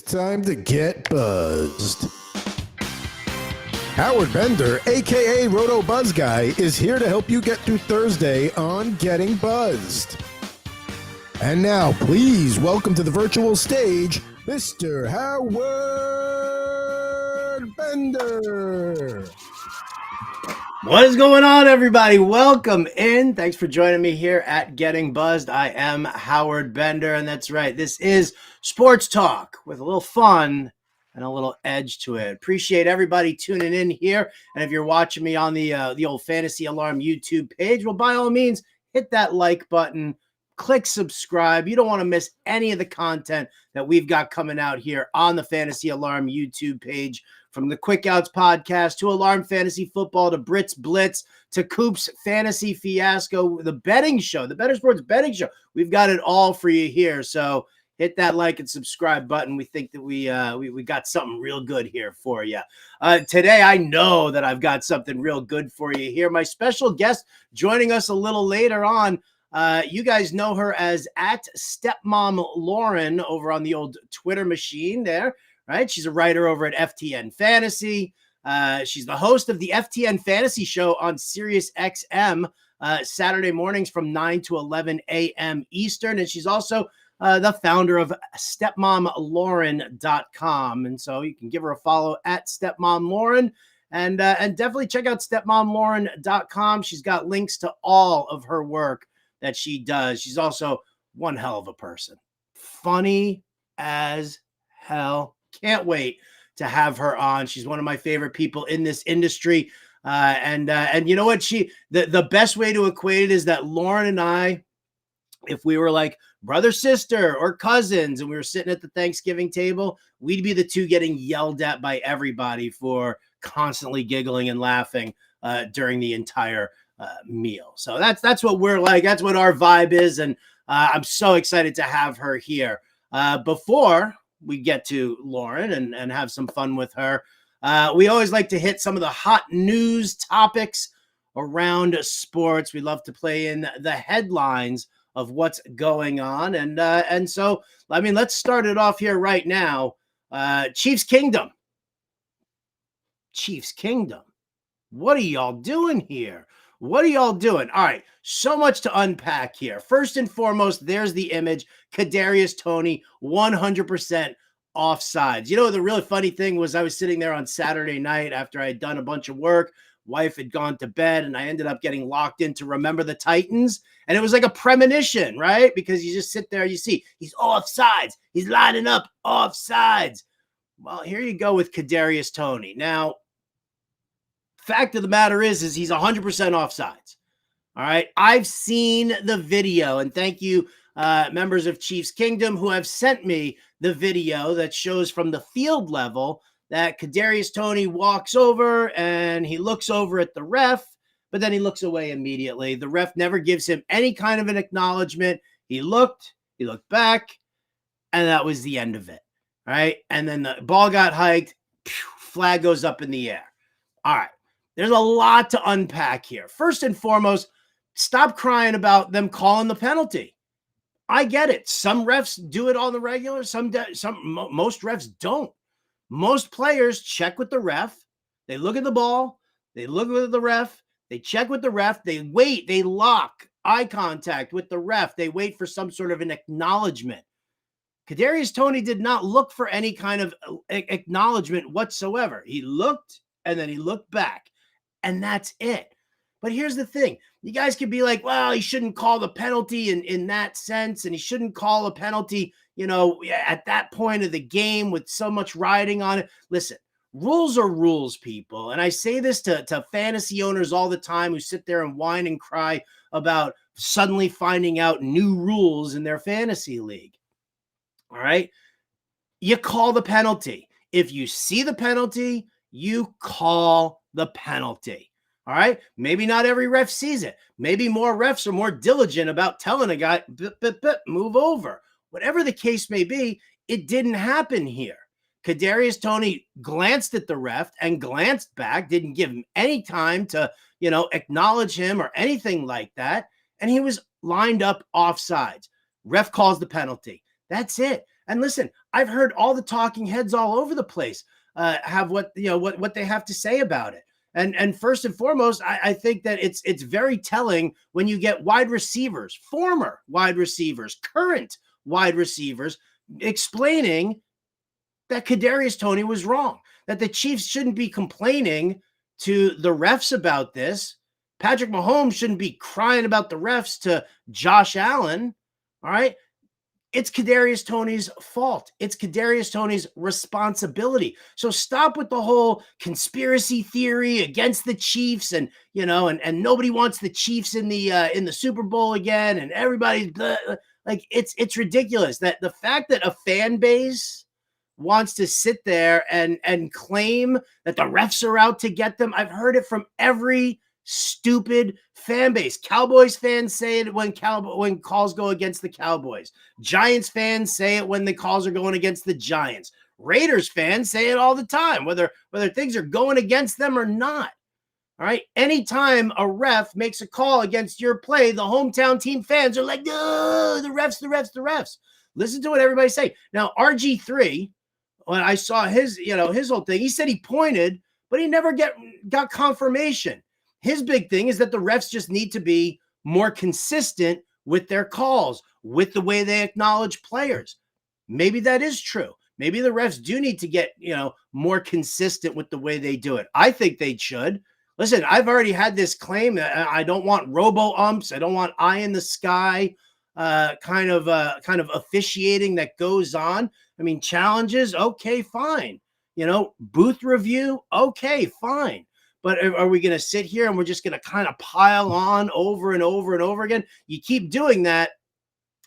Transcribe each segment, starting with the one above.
Time to get buzzed. Howard Bender, aka Roto Buzz Guy, is here to help you get through Thursday on Getting Buzzed. And now, please welcome to the virtual stage, Mr. Howard Bender. What is going on, everybody? Welcome in. Thanks for joining me here at Getting Buzzed. I am Howard Bender, and that's right. This is sports talk with a little fun and a little edge to it. Appreciate everybody tuning in here. And if you're watching me on the old Fantasy Alarm YouTube page, well, by all means, hit that like button, click subscribe. You don't want to miss any of the content that we've got coming out here on the Fantasy Alarm YouTube page. From the Quick Outs podcast to Alarm Fantasy Football to Brits Blitz to Coops Fantasy Fiasco, the betting show, the Better Sports Betting Show. We've got it all for you here. So hit that like and subscribe button. We think that we got something real good here for you. Today, I know that I've got something real good for you here. My special guest joining us a little later on. You guys know her as at Stepmom Lauren over on the old Twitter machine there. Right, she's a writer over at FTN Fantasy. She's the host of the FTN Fantasy Show on Sirius XM Saturday mornings from 9 to 11 a.m. Eastern. And she's also the founder of StepmomLauren.com. And so you can give her a follow at StepmomLauren and definitely check out StepmomLauren.com. She's got links to all of her work that she does. She's also one hell of a person. Funny as hell. Can't wait to have her on. She's one of my favorite people in this industry. And you know what? The best way to equate it is that Lauren and I, if we were like brother, sister, or cousins, and we were sitting at the Thanksgiving table, we'd be the two getting yelled at by everybody for constantly giggling and laughing during the entire meal. So that's what we're like. That's what our vibe is. And I'm so excited to have her here. Before we get to Lauren and have some fun with her, we always like to hit some of the hot news topics around sports. We love to play in the headlines of what's going on. And so, I mean, let's start it off here right now. Chiefs Kingdom. What are y'all doing here? What are y'all doing? All right, so much to unpack here. First and foremost, there's the image. Kadarius Toney, 100% offsides. You know, the really funny thing was I was sitting there on Saturday night after I had done a bunch of work. Wife had gone to bed, and I ended up getting locked in to Remember the Titans. And it was like a premonition, right? Because you just sit there, you see, he's offsides. He's lining up offsides. Well, here you go with Kadarius Toney. Now, fact of the matter is he's 100% offsides. All right. I've seen the video, and thank you, members of Chiefs Kingdom, who have sent me the video that shows from the field level that Kadarius Toney walks over and he looks over at the ref, but then he looks away immediately. The ref never gives him any kind of an acknowledgement. He looked back, and that was the end of it. All right. And then the ball got hiked, flag goes up in the air. All right. There's a lot to unpack here. First and foremost, stop crying about them calling the penalty. I get it. Some refs do it on the regular. Most refs don't. Most players check with the ref. They look at the ball. They look at the ref. They check with the ref. They wait. They lock eye contact with the ref. They wait for some sort of an acknowledgement. Kadarius Toney did not look for any kind of acknowledgement whatsoever. He looked, and then he looked back. And that's it. But here's the thing. You guys could be like, well, he shouldn't call the penalty in that sense. And he shouldn't call a penalty, at that point of the game with so much riding on it. Listen, rules are rules, people. And I say this to fantasy owners all the time who sit there and whine and cry about suddenly finding out new rules in their fantasy league. All right. You call the penalty. If you see the penalty, you call the penalty. All right. Maybe not every ref sees it. Maybe more refs are more diligent about telling a guy, move over. Whatever the case may be, it didn't happen here. Kadarius Toney glanced at the ref and glanced back, didn't give him any time to, acknowledge him or anything like that. And he was lined up offsides. Ref calls the penalty. That's it. And listen, I've heard all the talking heads all over the place have what they have to say about it. And first and foremost, I think that it's very telling when you get wide receivers, former wide receivers, current wide receivers, explaining that Kadarius Toney was wrong, that the Chiefs shouldn't be complaining to the refs about this. Patrick Mahomes shouldn't be crying about the refs to Josh Allen. All right. It's Kadarius Toney's fault. It's Kadarius Toney's responsibility. So stop with the whole conspiracy theory against the Chiefs, and and nobody wants the Chiefs in the Super Bowl again, and everybody's like it's ridiculous that the fact that a fan base wants to sit there and claim that the refs are out to get them. I've heard it from every stupid fan base. Cowboys fans say it when calls go against the Cowboys. Giants fans say it when the calls are going against the Giants. Raiders fans say it all the time, whether things are going against them or not. All right. Anytime a ref makes a call against your play, the hometown team fans are like, "No, the refs, the refs, the refs." Listen to what everybody's saying. Now, RG3, when I saw his whole thing, he said he pointed, but he never got confirmation. His big thing is that the refs just need to be more consistent with their calls, with the way they acknowledge players. Maybe that is true. Maybe the refs do need to get, more consistent with the way they do it. I think they should. Listen, I've already had this claim that I don't want robo-umps. I don't want eye in the sky kind of officiating that goes on. I mean, challenges, okay, fine. Booth review, okay, fine. But are we going to sit here and we're just going to kind of pile on over and over and over again? You keep doing that,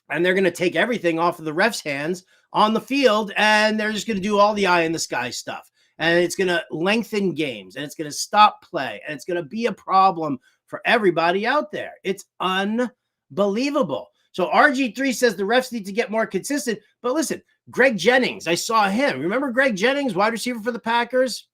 and they're going to take everything off of the refs' hands on the field, and they're just going to do all the eye in the sky stuff. And it's going to lengthen games, and it's going to stop play, and it's going to be a problem for everybody out there. It's unbelievable. So RG3 says the refs need to get more consistent. But listen, Greg Jennings, I saw him. Remember Greg Jennings, wide receiver for the Packers?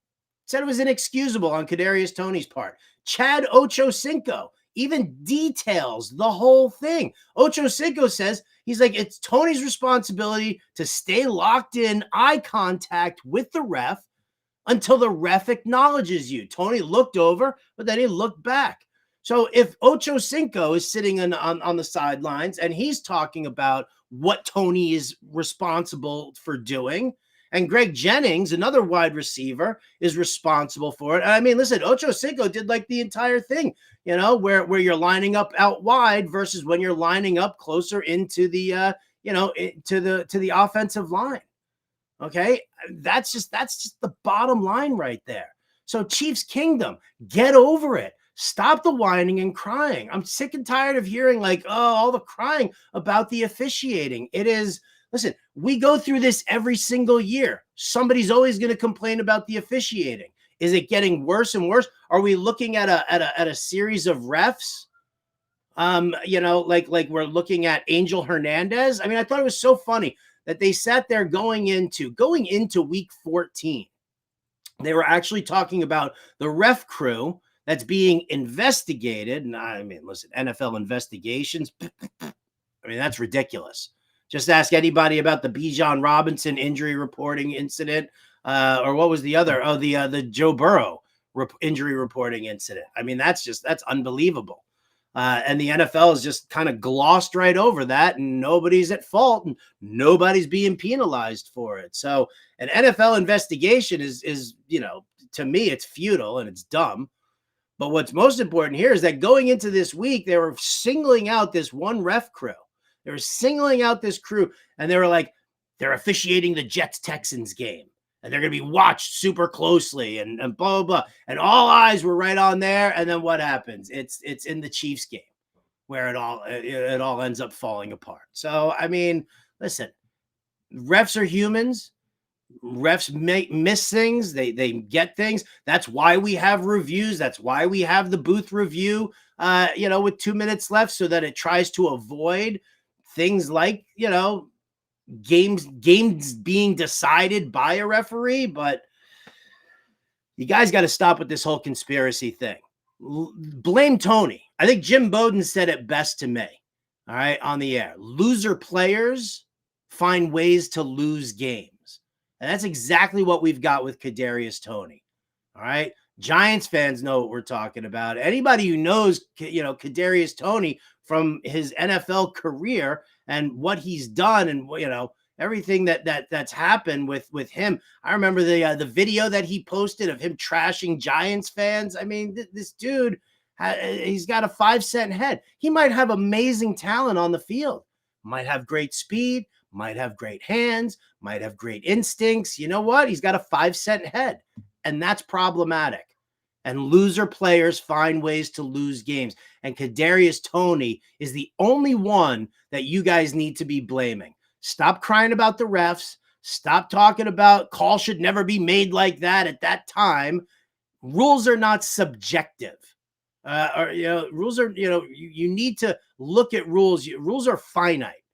Said it was inexcusable on Kadarius Toney's part. Chad Ochocinco even details the whole thing. Ochocinco says, he's like, it's Toney's responsibility to stay locked in eye contact with the ref until the ref acknowledges you. Toney looked over, but then he looked back. So if Ochocinco is sitting on the sidelines and he's talking about what Toney is responsible for doing, and Greg Jennings, another wide receiver, is responsible for it. And I mean, listen, Ochocinco did like the entire thing, where you're lining up out wide versus when you're lining up closer into the, to the offensive line. Okay, that's just the bottom line right there. So Chiefs Kingdom, get over it. Stop the whining and crying. I'm sick and tired of hearing all the crying about the officiating. It is. Listen, we go through this every single year. Somebody's always going to complain about the officiating. Is it getting worse and worse? Are we looking at a series of refs? Like we're looking at Angel Hernandez. I mean, I thought it was so funny that they sat there going into week 14. They were actually talking about the ref crew that's being investigated. And I mean, listen, NFL investigations. I mean, that's ridiculous. Just ask anybody about the Bijan Robinson injury reporting incident, or what was the other? Oh, the Joe Burrow injury reporting incident. I mean, that's unbelievable. And the NFL has just kind of glossed right over that, and nobody's at fault, and nobody's being penalized for it. So an NFL investigation is to me, it's futile and it's dumb. But what's most important here is that going into this week, they were singling out this one ref crew. They were singling out this crew, and they were like, they're officiating the Jets-Texans game, and they're going to be watched super closely, and blah, blah, blah. And all eyes were right on there. And then what happens? It's in the Chiefs game where it all ends up falling apart. So, I mean, listen, refs are humans. Refs miss things. They get things. That's why we have reviews. That's why we have the booth review, with 2 minutes left, so that it tries to avoid things like, games being decided by a referee. But you guys got to stop with this whole conspiracy thing. Blame Toney. I think Jim Bowden said it best to me, all right, on the air. Loser players find ways to lose games. And that's exactly what we've got with Kadarius Toney. All right. Giants fans know what we're talking about. Anybody who knows, Kadarius Toney from his NFL career and what he's done and, everything that's happened with him. I remember the video that he posted of him trashing Giants fans. I mean, this dude, he's got a 5-cent head. He might have amazing talent on the field, might have great speed, might have great hands, might have great instincts. You know what? He's got a 5-cent head, and that's problematic. And loser players find ways to lose games. And Kadarius Toney is the only one that you guys need to be blaming. Stop crying about the refs. Stop talking about call should never be made like that at that time. Rules are not subjective. Rules are, you need to look at rules. Rules are finite.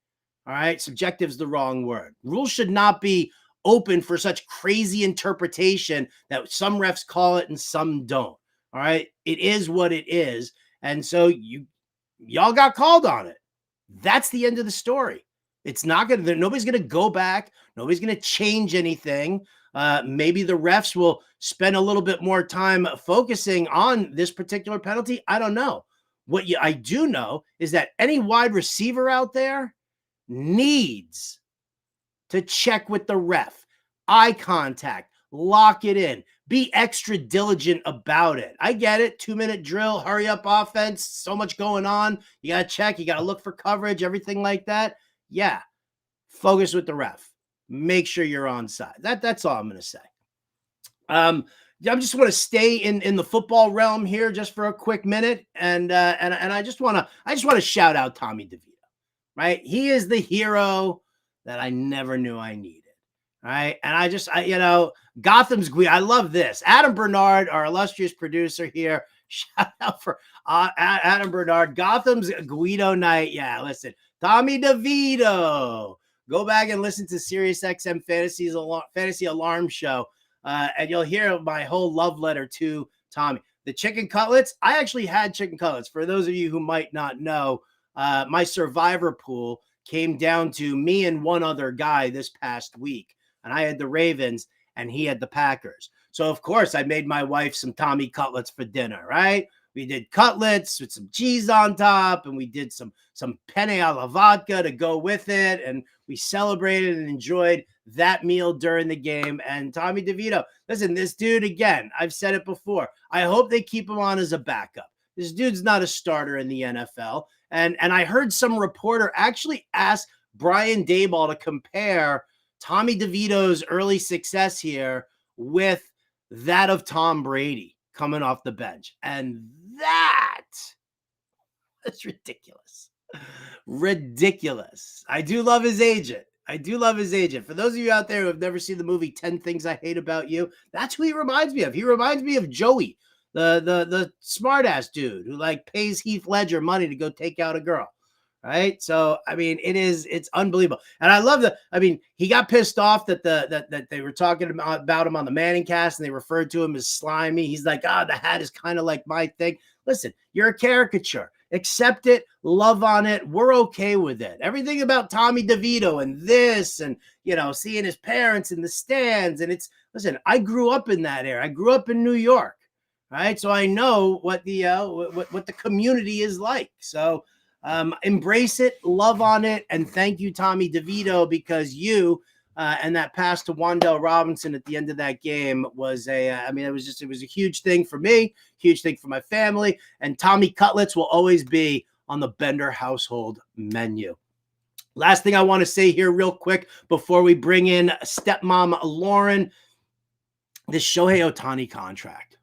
All right. Subjective is the wrong word. Rules should not be open for such crazy interpretation that some refs call it and some don't. All right. It is what it is. And so y'all got called on it. That's the end of the story. It's not going to, nobody's going to go back. Nobody's going to change anything. Maybe the refs will spend a little bit more time focusing on this particular penalty. I don't know. What I do know is that any wide receiver out there needs to check with the ref, eye contact, lock it in, be extra diligent about it. I get it. 2-minute drill, hurry up offense, so much going on. You got to check, you got to look for coverage, everything like that. Yeah. Focus with the ref. Make sure you're onside. That's all I'm going to say. I just want to stay in the football realm here just for a quick minute. And I just want to shout out Tommy DeVito, right? He is the hero that I never knew I needed. Right. And Gotham's Guido. I love this. Adam Bernard, our illustrious producer here. Shout out for Adam Bernard. Gotham's Guido night. Yeah, listen. Tommy DeVito. Go back and listen to SiriusXM Fantasy Alarm Show, and you'll hear my whole love letter to Tommy. The chicken cutlets, I actually had chicken cutlets. For those of you who might not know, my survivor pool came down to me and one other guy this past week, and I had the Ravens, and he had the Packers. So, of course, I made my wife some Tommy cutlets for dinner, right? We did cutlets with some cheese on top, and we did some penne alla vodka to go with it, and we celebrated and enjoyed that meal during the game. And Tommy DeVito, listen, this dude, again, I've said it before, I hope they keep him on as a backup. This dude's not a starter in the NFL. And I heard some reporter actually ask Brian Daboll to compare Tommy DeVito's early success here with that of Tom Brady coming off the bench. And that's ridiculous. Ridiculous. I do love his agent. For those of you out there who have never seen the movie 10 Things I Hate About You, that's who he reminds me of. He reminds me of Joey, the smart-ass dude who pays Heath Ledger money to go take out a girl. Right. So, I mean, it's unbelievable. And I love he got pissed off that they were talking about him on the Manning cast and they referred to him as slimy. He's like, the hat is kind of like my thing. Listen, you're a caricature. Accept it. Love on it. We're okay with it. Everything about Tommy DeVito and this and, seeing his parents in the stands. And listen, I grew up in that era. I grew up in New York. Right. So I know what the community is like. So, embrace it, love on it, and thank you, Tommy DeVito, because you and that pass to Wan'Dale Robinson at the end of that game was it was a huge thing for me, huge thing for my family, and Tommy cutlets will always be on the Bender household menu. Last thing I want to say here real quick before we bring in stepmom Lauren, this Shohei Ohtani contract.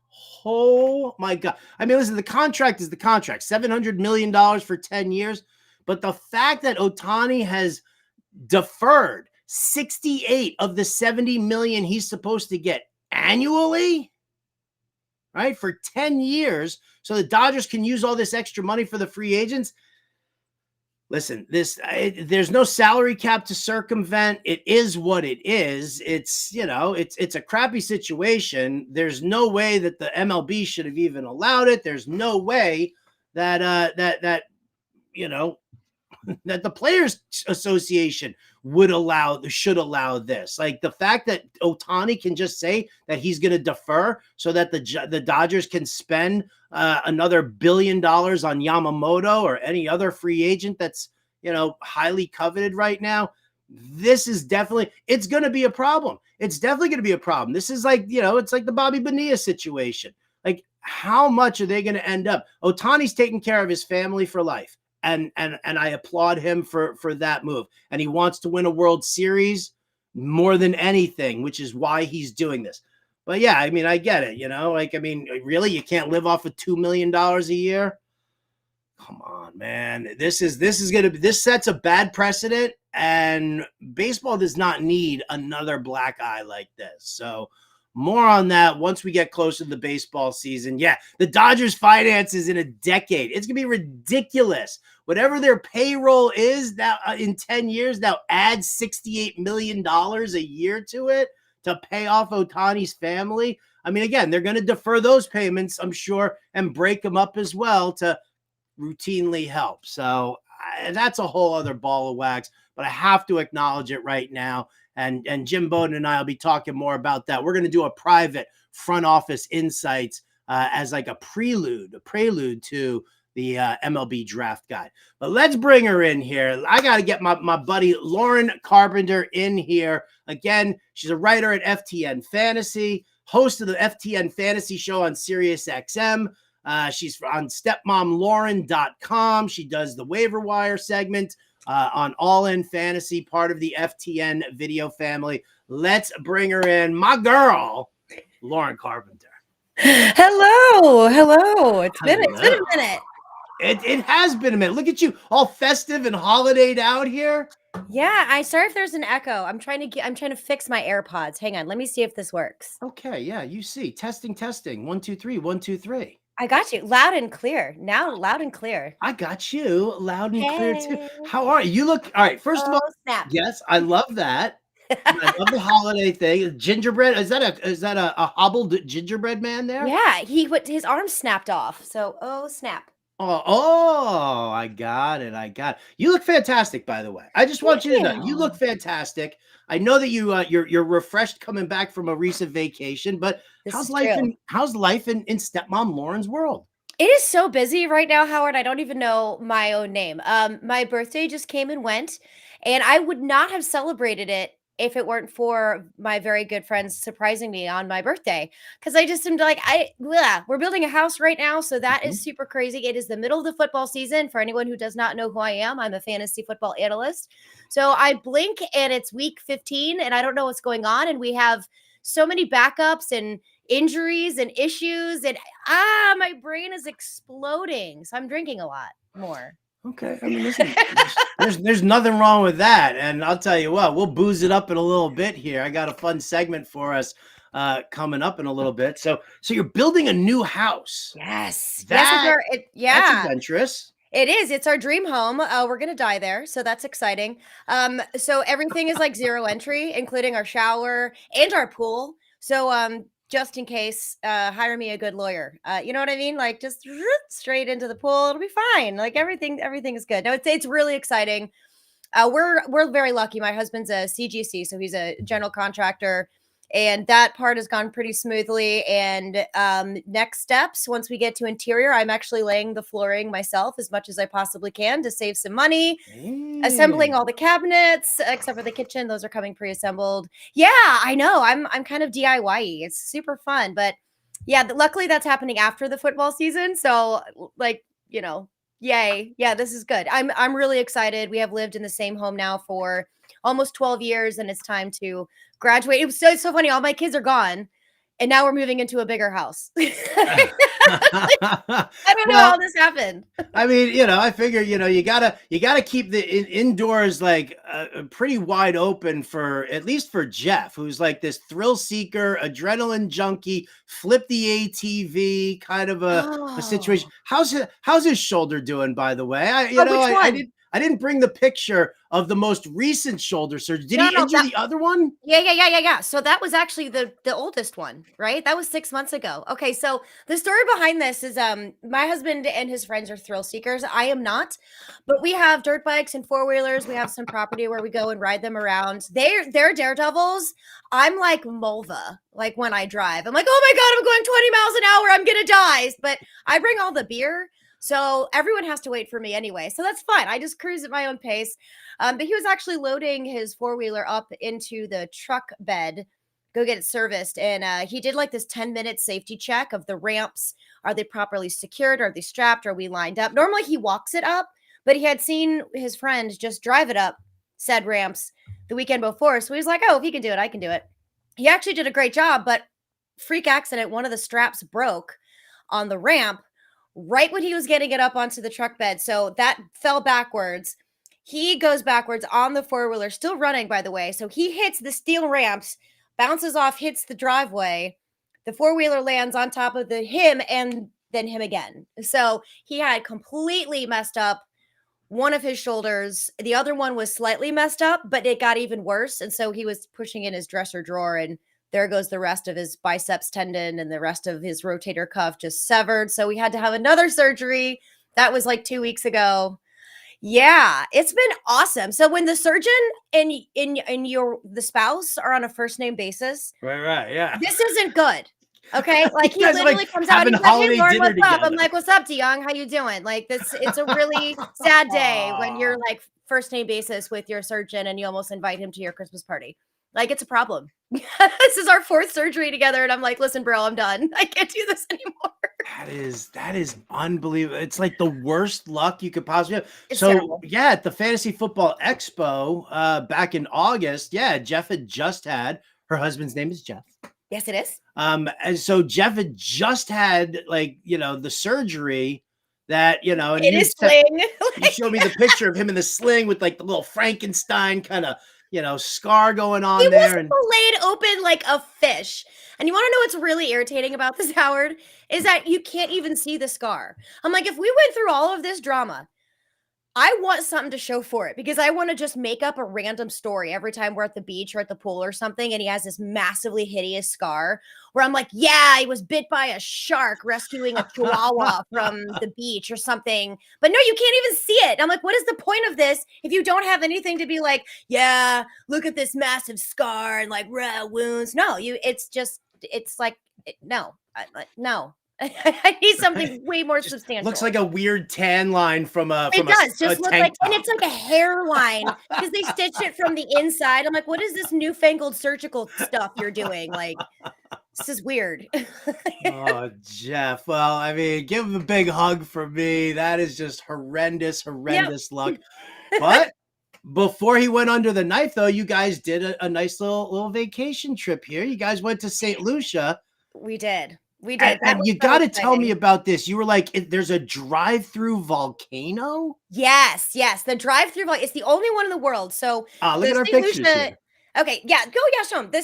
Oh my God. I mean, listen, the contract is the contract, $700 million for 10 years. But the fact that Ohtani has deferred 68 of the 70 million he's supposed to get annually, right, for 10 years, so the Dodgers can use all this extra money for the free agents. Listen, there's no salary cap to circumvent. It is what it is. It's a crappy situation. There's no way that the MLB should have even allowed it. There's no way that that the Players Association should allow this. Like the fact that Ohtani can just say that he's going to defer so that the Dodgers can spend another $1 billion on Yamamoto or any other free agent that's, highly coveted right now. This is definitely, it's going to be a problem. It's definitely going to be a problem. This is like, it's like the Bobby Bonilla situation. Like, how much are they going to end up? Ohtani's taking care of his family for life. And I applaud him for that move. And he wants to win a World Series more than anything, which is why he's doing this. But yeah, I mean, I get it, really, you can't live off of $2 million a year? Come on, man. This sets a bad precedent, and baseball does not need another black eye like this. So more on that once we get closer to the baseball season. Yeah, the Dodgers' finances in a decade. It's going to be ridiculous. Whatever their payroll is now in 10 years, now add $68 million a year to it to pay off Ohtani's family. I mean, again, they're going to defer those payments, I'm sure, and break them up as well to routinely help. So that's a whole other ball of wax, but I have to acknowledge it right now. And Jim Bowden and I will be talking more about that. We're going to do a private front office insights as like a prelude to the MLB draft guide. But let's bring her in here. I got to get my buddy Lauren Carpenter in here. Again, she's a writer at FTN Fantasy, host of the FTN Fantasy Show on SiriusXM. She's on stepmomlauren.com. She does the waiver wire segment on All In Fantasy, part of the FTN video family. Let's bring her in. My girl, Lauren Carpenter. Hello. It's been a minute. It has been a minute. Look at you, all festive and holidayed out here. Yeah, I sorry if there's an echo. I'm trying to fix my AirPods. Hang on, let me see if this works. Okay, yeah, you see. Testing. 1, 2, 3, 1, 2, 3. I got you loud and clear. Now loud and clear. I got you loud and clear too. How are you? You look all right. First of all, snap. Yes, I love that. I love the holiday thing. Gingerbread. Is that a hobbled gingerbread man there? Yeah, his arm snapped off. So snap. Oh, I got it. You look fantastic, by the way. I just want you to know you look fantastic. I know that you're refreshed coming back from a recent vacation, but how's life in stepmom Lauren's world? It is so busy right now, Howard. I don't even know my own name. My birthday just came and went, and I would not have celebrated it if it weren't for my very good friends surprising me on my birthday. Because I just am like, we're building a house right now. So that is super crazy. It is the middle of the football season. For anyone who does not know who I am, I'm a fantasy football analyst. So I blink and it's week 15 and I don't know what's going on. And we have so many backups and injuries and issues. And my brain is exploding. So I'm drinking a lot more. Okay. I mean, listen, there's nothing wrong with that. And I'll tell you what, we'll booze it up in a little bit here. I got a fun segment for us coming up in a little bit. So you're building a new house. Yes. That's adventurous. It is. It's our dream home. We're going to die there. So that's exciting. So everything is like zero entry, including our shower and our pool. So, just in case, hire me a good lawyer. You know what I mean? Like just straight into the pool. It'll be fine. Like everything is good. No, it's really exciting. We're very lucky. My husband's a CGC, so he's a general contractor, and that part has gone pretty smoothly. And next steps, once we get to interior, I'm actually laying the flooring myself as much as I possibly can to save some money. Assembling all the cabinets, except for the kitchen. Those are coming pre-assembled. Yeah, I know. I'm kind of DIY-y. It's super fun. But yeah, luckily that's happening after the football season. So yay. Yeah, this is good. I'm really excited. We have lived in the same home now for almost 12 years, and it's time to graduate. It's so funny. All my kids are gone, and now we're moving into a bigger house. I don't know how this happened. I mean, I figure, you gotta keep the indoors like pretty wide open at least for Jeff, who's like this thrill seeker, adrenaline junkie, flip the ATV kind of a situation. How's his shoulder doing, by the way? Which one? I didn't bring the picture of the most recent shoulder surgery. Did he injure the other one? Yeah. So that was actually the oldest one, right? That was 6 months ago. Okay, so the story behind this is my husband and his friends are thrill seekers. I am not, but we have dirt bikes and four-wheelers. We have some property where we go and ride them around. They're daredevils. I'm like Mulva, like when I drive. I'm like, oh my God, I'm going 20 miles an hour. I'm gonna die. But I bring all the beer. So everyone has to wait for me anyway. So that's fine. I just cruise at my own pace. But he was actually loading his four-wheeler up into the truck bed, go get it serviced. And he did like this 10-minute safety check of the ramps. Are they properly secured? Are they strapped? Are we lined up? Normally he walks it up, but he had seen his friend just drive it up said ramps the weekend before. So he was like, oh, if he can do it, I can do it. He actually did a great job, but freak accident, one of the straps broke on the ramp right when he was getting it up onto the truck bed. So that fell backwards. He goes backwards on the four-wheeler, still running, by the way. So he hits the steel ramps, bounces off, hits the driveway. The four-wheeler lands on top of him and then him again. So he had completely messed up one of his shoulders. The other one was slightly messed up, but it got even worse. And so he was pushing in his dresser drawer, and there goes the rest of his biceps tendon and the rest of his rotator cuff just severed. So we had to have another surgery. That was like 2 weeks ago. Yeah, it's been awesome. So when the surgeon and the spouse are on a first name basis, right, yeah, this isn't good. Okay, like he guys literally like comes out. having He's like, holiday "Hey, Lauren, dinner what's up?" I'm together. like, "What's up, DeYoung? How you doing?" Like this, it's a really sad day when you're like first name basis with your surgeon and you almost invite him to your Christmas party. Like it's a problem. This is our fourth surgery together, and I'm like, "Listen, bro, I'm done. I can't do this anymore." That is unbelievable. It's like the worst luck you could possibly have. It's So terrible. yeah, at the Fantasy Football Expo back in August, yeah, Jeff had just had her husband's name is Jeff. Yes, it is. And so Jeff had just had like, the surgery that, and It is sling. you showed me the picture of him in the sling with like the little Frankenstein kind of, scar going on He there. was laid open like a fish. And you want to know what's really irritating about this, Howard, is that you can't even see the scar. I'm like, if we went through all of this drama, I want something to show for it because I want to just make up a random story every time we're at the beach or at the pool or something. And he has this massively hideous scar where I'm like, yeah, he was bit by a shark rescuing a chihuahua from the beach or something. But no, you can't even see it. I'm like, what is the point of this if you don't have anything to be like, yeah, look at this massive scar and like wounds? No, it's like, no. I need something way more substantial. Looks like a weird tan line from a. It does just look like, and it's like a hairline because they stitched it from the inside. I'm like, what is this newfangled surgical stuff you're doing? Like, this is weird. Oh, Jeff. Well, I mean, give him a big hug from me. That is just horrendous luck. But before he went under the knife, though, you guys did a nice little vacation trip here. You guys went to St. Lucia. We did. And you got to tell me about this. You were like, there's a drive-through volcano? Yes. The drive-through volcano. It's the only one in the world. So look at our pictures here. Okay, yeah, show them. The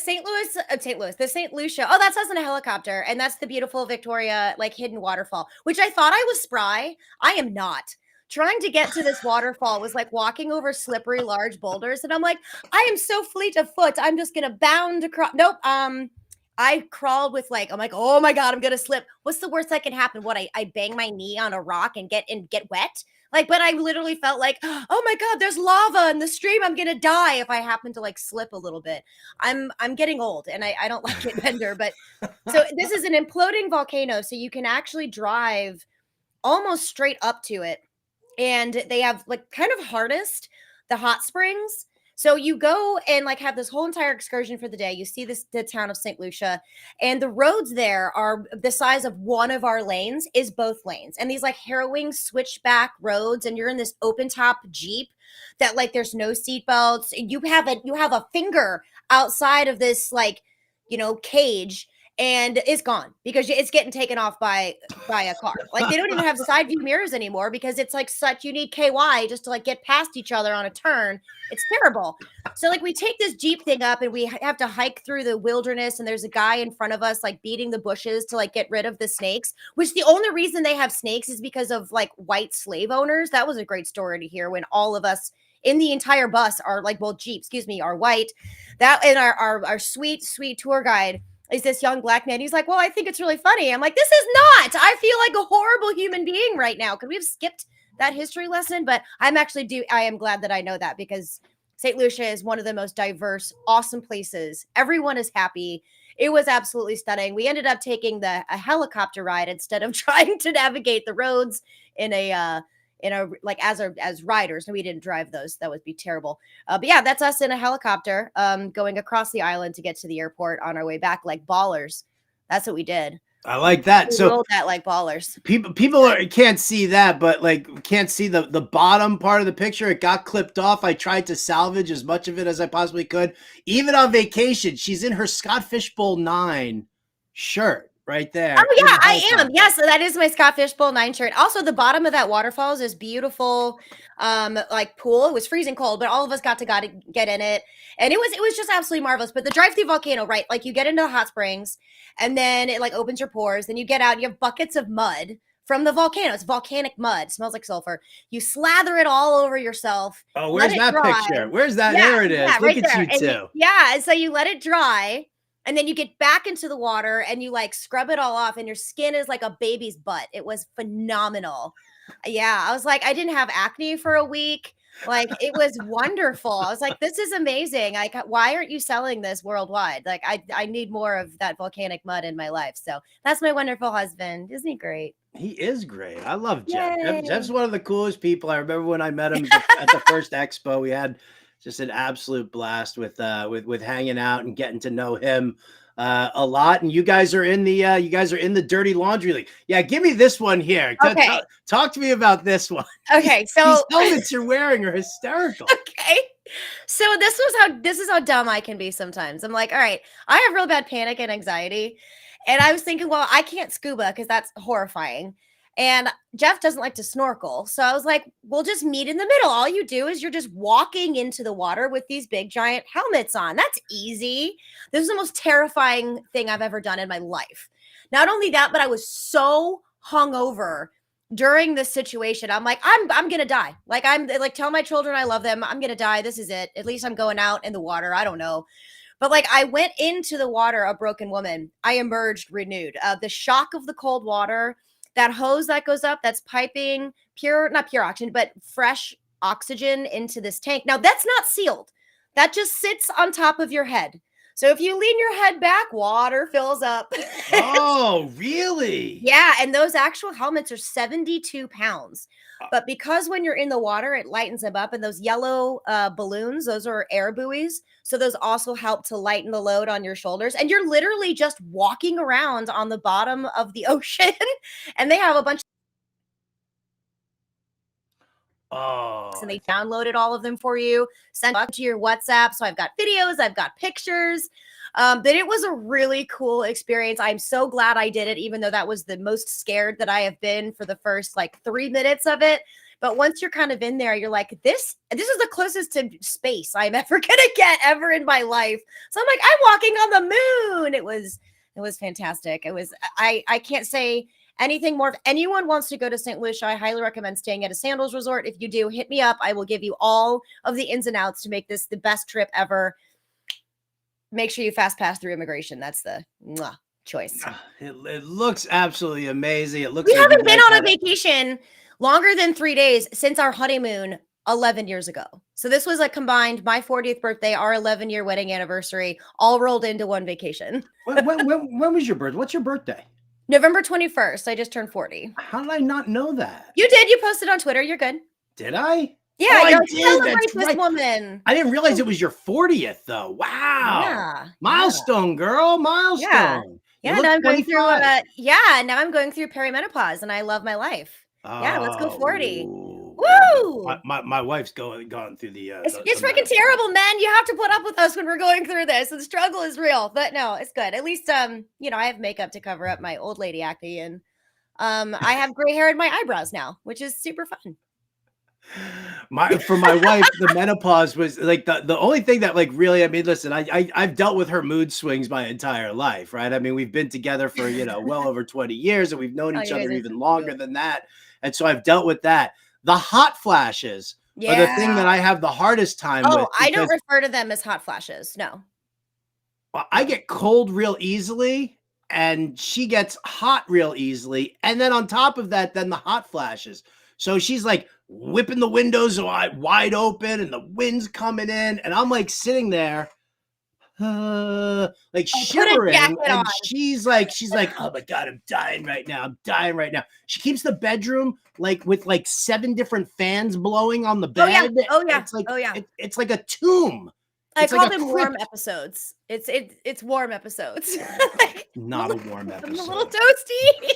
the St. Lucia. Oh, that's us in a helicopter. And that's the beautiful Victoria, like hidden waterfall, which I thought I was spry. I am not. Trying to get to this waterfall was like walking over slippery, large boulders. And I'm like, I am so fleet of foot. I'm just going to bound across. Nope. I crawled with I'm like, oh my God, I'm gonna slip. What's the worst that can happen? What I bang my knee on a rock and get wet? But I literally felt like, oh my God, there's lava in the stream. I'm gonna die if I happen to slip a little bit. I'm getting old and I don't like it, Bender. But so this is an imploding volcano, so you can actually drive almost straight up to it, and they have kind of harnessed the hot springs. So you go and have this whole entire excursion for the day. You see the town of St. Lucia, and the roads there are the size of one of our lanes is both lanes. And these harrowing switchback roads, and you're in this open top Jeep that there's no seatbelts. You have a finger outside of this cage, and it's gone because it's getting taken off by a car. Like they don't even have side view mirrors anymore because it's like you need KY just to like get past each other on a turn. It's terrible. So like we take this Jeep thing up and we have to hike through the wilderness, and there's a guy in front of us like beating the bushes to like get rid of the snakes, which the only reason they have snakes is because of like white slave owners. That was a great story to hear when all of us in the entire bus are like, well, Jeep, excuse me, are white. That and our sweet tour guide is this young black man. He's like, well, I think it's really funny. I'm like, this is not. I feel like a horrible human being right now. Could we have skipped that history lesson? But I am glad that I know that because St. Lucia is one of the most diverse, awesome places. Everyone is happy. It was absolutely stunning. We ended up taking a helicopter ride instead of trying to navigate the roads in a like as riders. No, we didn't drive those. That would be terrible. But yeah, that's us in a helicopter going across the island to get to the airport on our way back like ballers. That's what we did. I like that. We so rolled that like ballers. People can't see that, but like can't see the bottom part of the picture. It got clipped off. I tried to salvage as much of it as I possibly could. Even on vacation, she's in her Scott Fishbowl 9 shirt. Right there. Oh yeah, I am. Yes, that is my Scott Fishbowl 9 shirt. Also, the bottom of that waterfall is this beautiful, like pool. It was freezing cold, but all of us got to get in it, and it was just absolutely marvelous. But the drive through volcano, right? Like you get into the hot springs, and then it like opens your pores. Then you get out, and you have buckets of mud from the volcano. It's volcanic mud. It smells like sulfur. You slather it all over yourself. Oh, where's that picture? Where's that? Yeah, there it is. yeah, Look right at there. you two. And so you let it dry. And then you get back into the water and you like scrub it all off and your skin is like a baby's butt. It was phenomenal. Yeah. I was like, I didn't have acne for a week. Like it was wonderful. I was like, this is amazing. Like, why aren't you selling this worldwide? Like I need more of that volcanic mud in my life. So that's my wonderful husband. Isn't he great? He is great. I love Jeff. Yay. Jeff's one of the coolest people. I remember when I met him at the first expo, we had just an absolute blast with hanging out and getting to know him a lot. And you guys are in the Dirty Laundry League. Yeah, give me this one here. Okay. Talk to me about this one. Okay, so these helmets you're wearing are hysterical. Okay. So this is how dumb I can be sometimes. I'm like, all right, I have real bad panic and anxiety. And I was thinking, well, I can't scuba because that's horrifying. And Jeff doesn't like to snorkel. So I was like, we'll just meet in the middle. All you do is you're just walking into the water with these big giant helmets on. That's easy. This is the most terrifying thing I've ever done in my life. Not only that, but I was so hungover during this situation. I'm like, I'm going to die. Like, I'm like, tell my children I love them. I'm going to die. This is it. At least I'm going out in the water. I don't know. But like I went into the water, a broken woman. I emerged renewed. The shock of the cold water, that hose that goes up, that's piping not pure oxygen, but fresh oxygen into this tank. Now that's not sealed. That just sits on top of your head. So if you lean your head back, water fills up. Oh, really? Yeah. And those actual helmets are 72 pounds. But because when you're in the water, it lightens them up. And those yellow balloons, those are air buoys. So those also help to lighten the load on your shoulders. And you're literally just walking around on the bottom of the ocean. And they have a bunch. Oh. And they downloaded all of them for you, sent up to your WhatsApp. So I've got videos, I've got pictures. But it was a really cool experience. I'm so glad I did it, even though that was the most scared that I have been for the first like 3 minutes of it. But once you're kind of in there, you're like, this is the closest to space I'm ever gonna get ever in my life. So I'm like, I'm walking on the moon. It was fantastic. It was, I can't say anything more. If anyone wants to go to St. Lucia, I highly recommend staying at a sandals resort. If you do, hit me up. I will give you all of the ins and outs to make this the best trip ever. Make sure you fast pass through immigration. That's the choice. It looks absolutely amazing. It looks. We haven't been on a vacation longer than 3 days since our honeymoon 11 years ago. So this was a combined my 40th birthday, our 11-year wedding anniversary, all rolled into one vacation. when was your birthday? What's your birthday? November 21st. I just turned 40. How did I not know that? You did. You posted on Twitter. You're good. Did I? Yeah, I you're did. celebrate That's this right. woman. I didn't realize it was your 40th though. Wow. Yeah. Milestone, girl. Milestone. Yeah. You Now look I'm going 25. through now I'm going through perimenopause and I love my life. Yeah, let's go 40. Woo! My wife's gone through the. It's freaking menopause. terrible, man. You have to put up with us when we're going through this. The struggle is real, but no, it's good. At least, you know, I have makeup to cover up my old lady acne, and I have gray hair in my eyebrows now, which is super fun. For my wife, the menopause was like the only thing that like really, I mean, listen, I've dealt with her mood swings my entire life, right? I mean, we've been together for, well over 20 years, and we've known Oh, each you guys other are even so longer cute. than that. And so I've dealt with that. The hot flashes are the thing that I have the hardest time Oh, with I don't because refer to them as hot flashes. No. I get cold real easily and she gets hot real easily. And then on top of that, then the hot flashes. So she's like whipping the windows wide open and the wind's coming in. And I'm like sitting there, like Oh, put a shivering. jacket on. And she's like, oh my God, I'm dying right now. I'm dying right now. She keeps the bedroom like with like 7 different fans blowing on the Oh yeah. bed. Oh yeah. It's like, Oh yeah. it's like a tomb. I It's call like a them warm crypt. episodes. It's warm episodes. Not a warm I'm a episode. little toasty.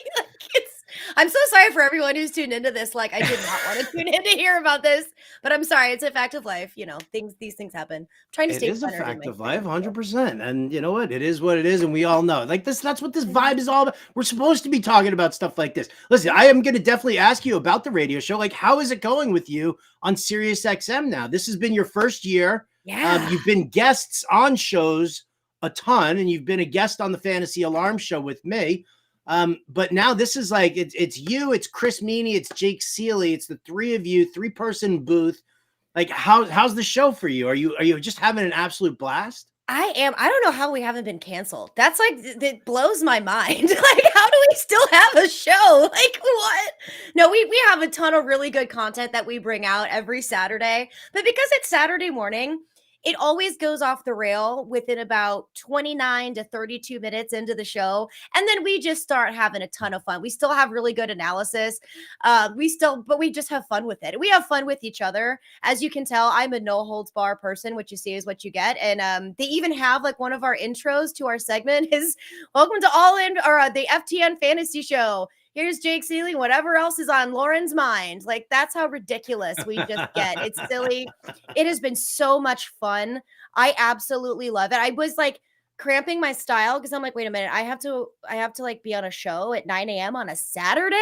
I'm so sorry for everyone who's tuned into this. Like, I did not want to tune in to hear about this, but I'm sorry. It's a fact of life. You know, these things happen. I'm trying to It stay is a centered in fact my of life, freaking show. 100%. And you know what? It is what it is, and we all know. Like that's what this vibe is all about. We're supposed to be talking about stuff like this. Listen, I am going to definitely ask you about the radio show. Like, how is it going with you on Sirius XM now? This has been your first year. Yeah. You've been guests on shows a ton, and you've been a guest on the Fantasy Alarm Show with me. But now this is like it's you, it's Chris Meany, it's Jake Seeley, it's the 3 of you, 3-person booth. Like how's the show for you? Are you just having an absolute blast? I am. I don't know how we haven't been canceled. That's like, that blows my mind. Like, how do we still have a show? Like, what? No, we have a ton of really good content that we bring out every Saturday. But because it's Saturday morning, it always goes off the rail within about 29 to 32 minutes into the show. And then we just start having a ton of fun. We still have really good analysis. But we just have fun with it. We have fun with each other. As you can tell, I'm a no holds bar person. What you see is what you get. And they even have like one of our intros to our segment is welcome to All In or the FTN Fantasy Show. Here's Jake Seeley, whatever else is on Lauren's mind. Like, that's how ridiculous we just get. It's silly. It has been so much fun. I absolutely love it. I was like cramping my style because I'm like, wait a minute, I have to like be on a show at 9 a.m. on a Saturday.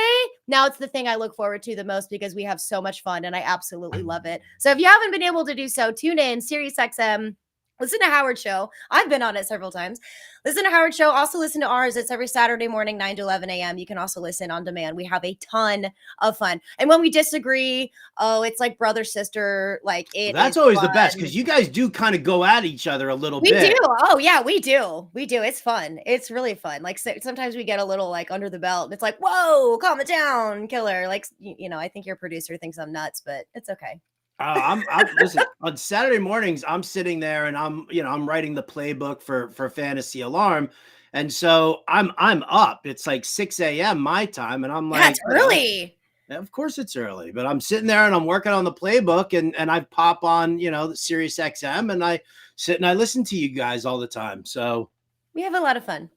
Now it's the thing I look forward to the most because we have so much fun and I absolutely love it. So if you haven't been able to do so, tune in, Sirius XM. Listen to Howard's show. I've been on it several times. Listen to Howard's show. Also listen to ours. It's every Saturday morning, 9 to 11 a.m. You can also listen on demand. We have a ton of fun. And when we disagree, oh, it's like brother, sister. Like That's always the best because you guys do kind of go at each other a little bit. We do. Oh, yeah, we do. We do. It's fun. It's really fun. Like sometimes we get a little like under the belt. It's like, whoa, calm it down, killer. Like, you know, I think your producer thinks I'm nuts, but it's okay. I'm listen, on Saturday mornings, I'm sitting there and I'm writing the playbook for Fantasy Alarm. And so I'm up. It's like 6 a.m. my time. And I'm like, that's early. Of course it's early, but I'm sitting there and I'm working on the playbook and I pop on, the Sirius XM and I sit and I listen to you guys all the time. So we have a lot of fun.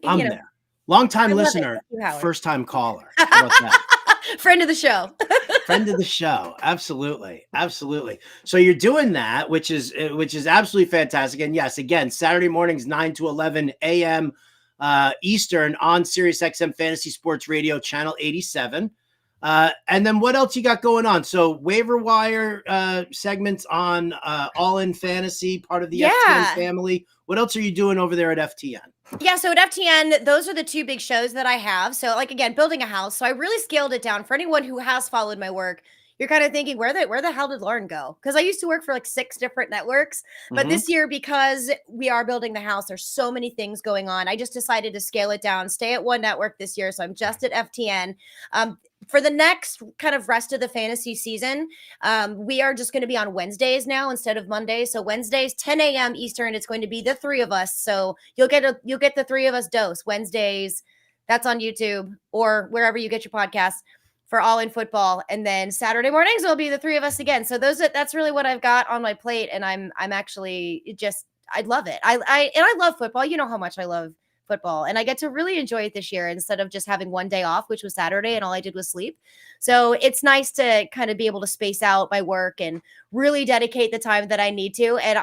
I'm there. Long time listener, first time caller. How about that? Friend of the show. Friend of the show. Absolutely. Absolutely. So you're doing that, which is absolutely fantastic. And yes, again, Saturday mornings, 9 to 11 a.m. Eastern on Sirius XM Fantasy Sports Radio, channel 87. And then what else you got going on? So waiver wire segments on All In Fantasy, part of the FTN family. What else are you doing over there at FTN? Yeah, so at FTN, those are the 2 big shows that I have. So like, again, building a house. So I really scaled it down for anyone who has followed my work. You're kind of thinking, where the hell did Lauren go? Because I used to work for like 6 different networks. But this year, because we are building the house, there's so many things going on. I just decided to scale it down, stay at one network this year. So I'm just at FTN. For the next kind of rest of the fantasy season, we are just going to be on Wednesdays now instead of Mondays. So Wednesdays, 10 a.m. Eastern, it's going to be the 3 of us. So you'll get the 3 of us dose Wednesdays. That's on YouTube or wherever you get your podcasts for All In Football. And then Saturday mornings will be the 3 of us again. So that's really what I've got on my plate. And I'm actually I love it. I love football. You know how much I love football. And I get to really enjoy it this year instead of just having one day off, which was Saturday, and all I did was sleep. So it's nice to kind of be able to space out my work and really dedicate the time that I need to. And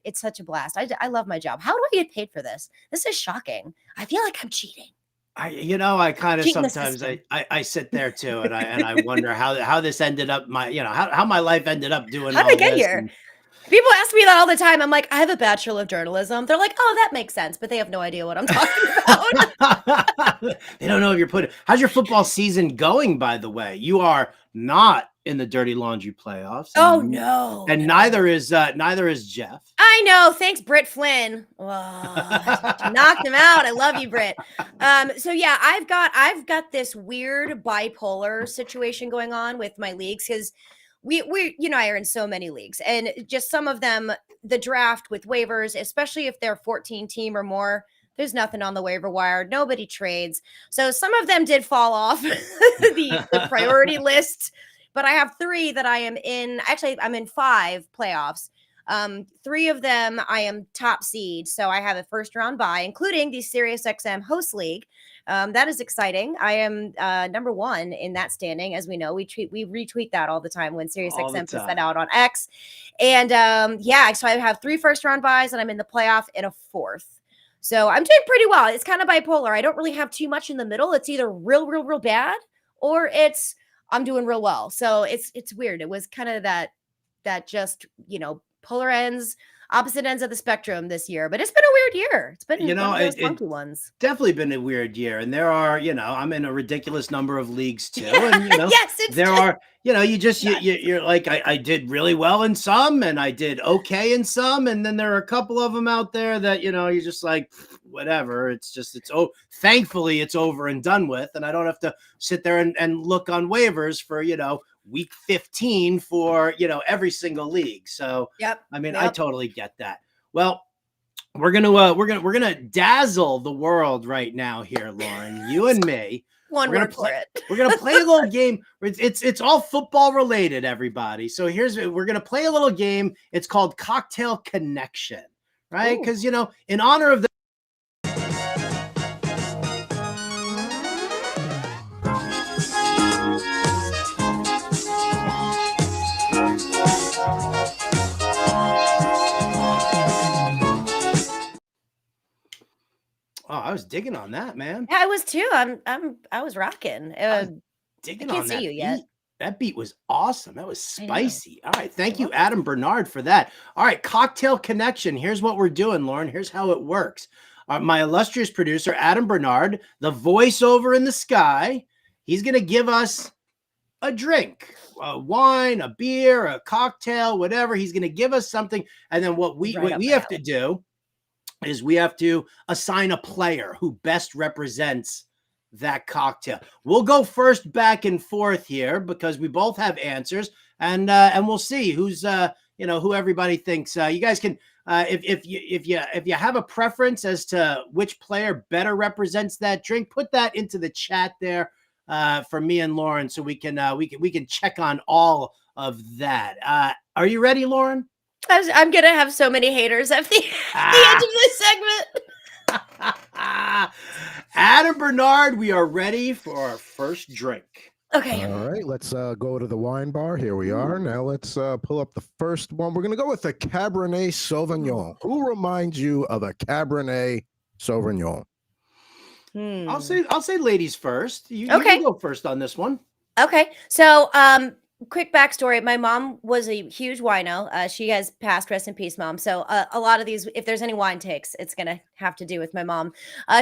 it's such a blast. I love my job. How do I get paid for this? This is shocking. I feel like I'm cheating. I kind of Cheating the sometimes system. I sit there too, and I wonder how this ended up how my life ended up doing How all did I get this. here? People ask me that all the time. I'm like, I have a bachelor of journalism. They're like, oh, that makes sense, but they have no idea what I'm talking about. They don't know if you're putting. How's your football season going, by the way? You are not in the Dirty Laundry playoffs. Oh no. And no. neither is Jeff. I know. Thanks, Britt Flynn. Knocked him out. I love you, Britt. So yeah, I've got this weird bipolar situation going on with my leagues because we I are in so many leagues, and just some of them, the draft with waivers, especially if they're 14 team or more, there's nothing on the waiver wire. Nobody trades. So some of them did fall off the priority list, but I have 3 that I am in. Actually, I'm in 5 playoffs. 3 of them I am top seed. So I have a first round bye, including the SiriusXM host league. That is exciting. I am number 1 in that standing. As we know, we retweet that all the time when SiriusXM puts that out on X. And so I have 3 first round buys, and I'm in the playoff in a 4th. So I'm doing pretty well. It's kind of bipolar. I don't really have too much in the middle. It's either real bad, or I'm doing real well. So it's weird. It was kind of that just, polar ends, opposite ends of the spectrum this year, but it's been a weird year. It's been one of those funky ones. Definitely been a weird year, and there are, I'm in a ridiculous number of leagues too, and yes, you're like, I did really well in some, and I did okay in some, and then there are a couple of them out there that you're just like, whatever. Thankfully it's over and done with, and I don't have to sit there and look on waivers for week 15 for every single league. So yep. I totally get that. Well, we're gonna dazzle the world right now here, Lauren. You and me. We're gonna play a little game. It's all football related, everybody. So we're gonna play a little game. It's called Cocktail Connection, right? Because in honor of the Oh, I was digging on that, man. Yeah, I was too. I was rocking. Digging I can't on see that you yet. Beat. That beat was awesome. That was spicy. All right. Thank you, Adam Bernard, for that. All right. Cocktail Connection. Here's what we're doing, Lauren. Here's how it works. My illustrious producer, Adam Bernard, the voiceover in the sky, he's going to give us a drink, a wine, a beer, a cocktail, whatever. He's going to give us something. And then what we have to do is we have to assign a player who best represents that cocktail. We'll go first back and forth here because we both have answers, and we'll see who's who everybody thinks. You guys can if you have a preference as to which player better represents that drink, put that into the chat there for me and Lauren, so we can check on all of that. Are you ready, Lauren? I'm gonna have so many haters at the end of this segment. Adam Bernard, we are ready for our first drink. Okay. All right, let's go to the wine bar. Here we are. Now let's pull up the first one. We're gonna go with the Cabernet Sauvignon. Who reminds you of a Cabernet Sauvignon? I'll say ladies first. You can go first on this one. Okay. So quick backstory. My mom was a huge wino. She has passed, rest in peace, Mom. So a lot of these, if there's any wine takes, it's going to have to do with my mom.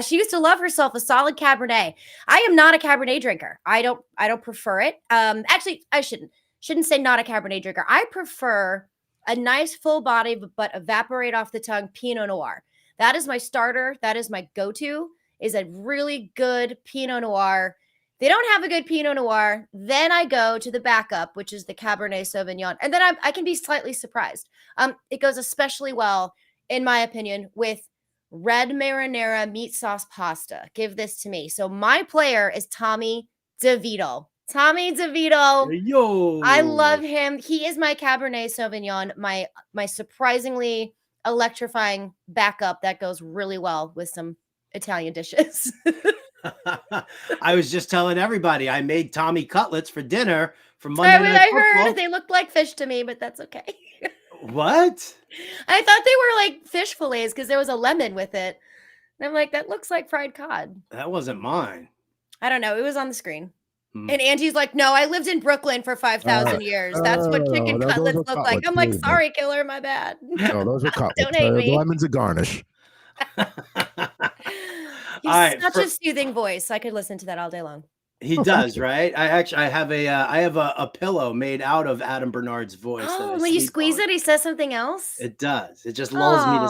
She used to love herself a solid Cabernet. I am not a Cabernet drinker. I don't prefer it. Actually, I shouldn't say not a Cabernet drinker. I prefer a nice full body, but evaporate off the tongue Pinot Noir. That is my starter. That is my go-to, is a really good Pinot Noir. They don't have a good Pinot Noir, then I go to the backup, which is the Cabernet Sauvignon. And then I can be slightly surprised. It goes especially well, in my opinion, with red marinara meat sauce pasta. Give this to me. So my player is Tommy DeVito. Tommy DeVito. Yo. I love him. He is my Cabernet Sauvignon, my surprisingly electrifying backup that goes really well with some Italian dishes. I was just telling everybody I made Tommy cutlets for dinner for Monday Night I Football. heard they looked like fish to me, but that's okay. What? I thought they were like fish fillets because there was a lemon with it. And I'm like, that looks like fried cod. That wasn't mine. I don't know. It was on the screen. And Angie's like, no, I lived in Brooklyn for 5,000 years. That's what chicken cutlets look like. I'm like, sorry, killer, my bad. No, those are cutlets. Don't hate me. The lemon's a garnish. He's such a soothing voice. I could listen to that all day long. He does, right? I have a pillow made out of Adam Bernard's voice. Oh, when you squeeze it, he says something else? It does. It just lulls me to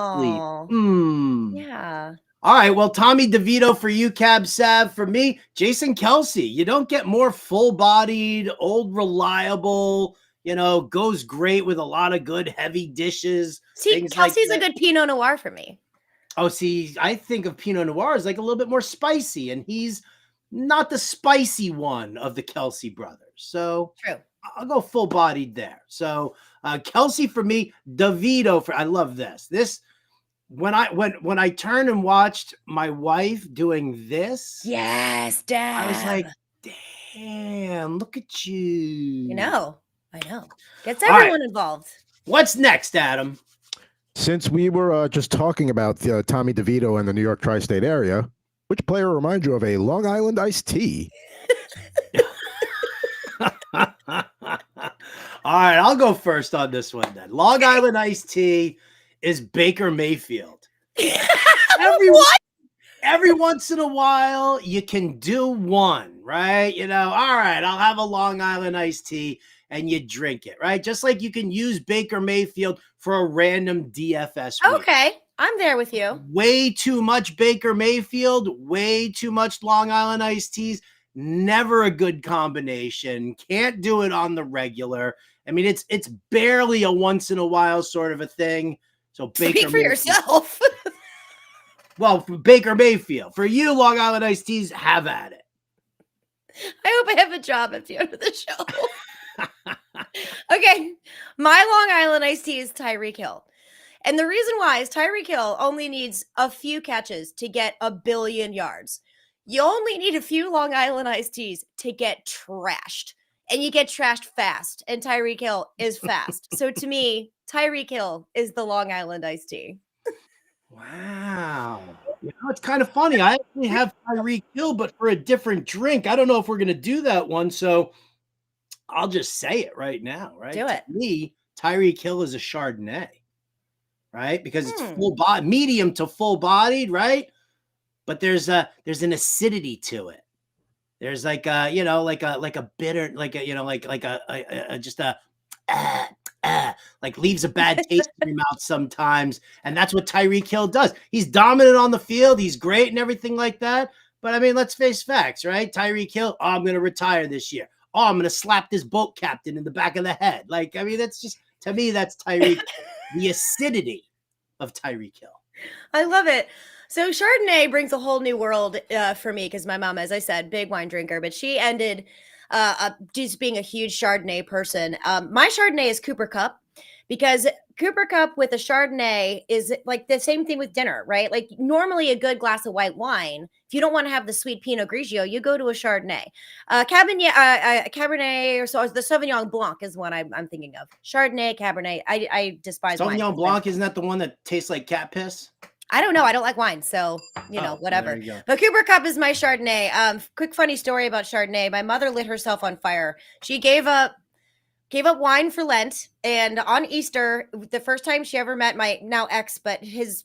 sleep. Yeah. All right. Well, Tommy DeVito for you, Cab Sav. For me, Jason Kelce. You don't get more full-bodied, old, reliable, goes great with a lot of good, heavy dishes. See, Kelsey's a good Pinot Noir for me. Oh, see, I think of Pinot Noir as like a little bit more spicy, and he's not the spicy one of the Kelce brothers. So true. I'll go full-bodied there. So Kelce for me, DeVito for. I love this. When I turned and watched my wife doing this, yes, Dad, I was like, damn, look at you. I know. Gets everyone involved. What's next, Adam? Since we were just talking about Tommy DeVito and the New York tri-state area, which player reminds you of a Long Island iced tea? All right, I'll go first on this one then. Long Island iced tea is Baker Mayfield. Every once in a while, you can do one, right? All right, I'll have a Long Island iced tea, and you drink it, right? Just like you can use Baker Mayfield for a random DFS week. Okay, I'm there with you. Way too much Baker Mayfield, way too much Long Island iced teas. Never a good combination. Can't do it on the regular. I mean, it's barely a once in a while sort of a thing. So Baker Speak for yourself. Well, for Baker Mayfield. For you, Long Island iced teas, have at it. I hope I have a job at the end of the show. Okay. My Long Island iced tea is Tyreek Hill. And the reason why is Tyreek Hill only needs a few catches to get 1 billion yards. You only need a few Long Island iced teas to get trashed. And you get trashed fast. And Tyreek Hill is fast. So to me, Tyreek Hill is the Long Island iced tea. Wow. It's kind of funny. I actually have Tyreek Hill, but for a different drink. I don't know if we're going to do that one. So I'll just say it right now, right? Do it. To me, Tyreek Hill is a Chardonnay, right? Because it's full body, medium to full bodied, right? But there's an acidity to it. There's like a bitter, like leaves a bad taste in your mouth sometimes. And that's what Tyreek Hill does. He's dominant on the field. He's great and everything like that. But I mean, let's face facts, right? Tyreek Hill, I'm going to retire this year. I'm going to slap this boat captain in the back of the head. Like, I mean, that's just, to me, that's Tyreek, the acidity of Tyreek Hill. I love it. So Chardonnay brings a whole new world for me because my mom, as I said, big wine drinker, but she ended just being a huge Chardonnay person. My Chardonnay is Cooper Cup because Cooper Cup with a Chardonnay is like the same thing with dinner, right? Like normally a good glass of white wine, if you don't want to have the sweet Pinot Grigio, you go to a Chardonnay. Cabernet, or so the Sauvignon Blanc is one I'm thinking of. Chardonnay, Cabernet. I despise wine. Sauvignon Blanc, isn't that the one that tastes like cat piss? I don't know. I don't like wine, so whatever. But Cooper Cup is my Chardonnay. Quick funny story about Chardonnay. My mother lit herself on fire. She gave up wine for Lent, and on Easter, the first time she ever met my now ex, but his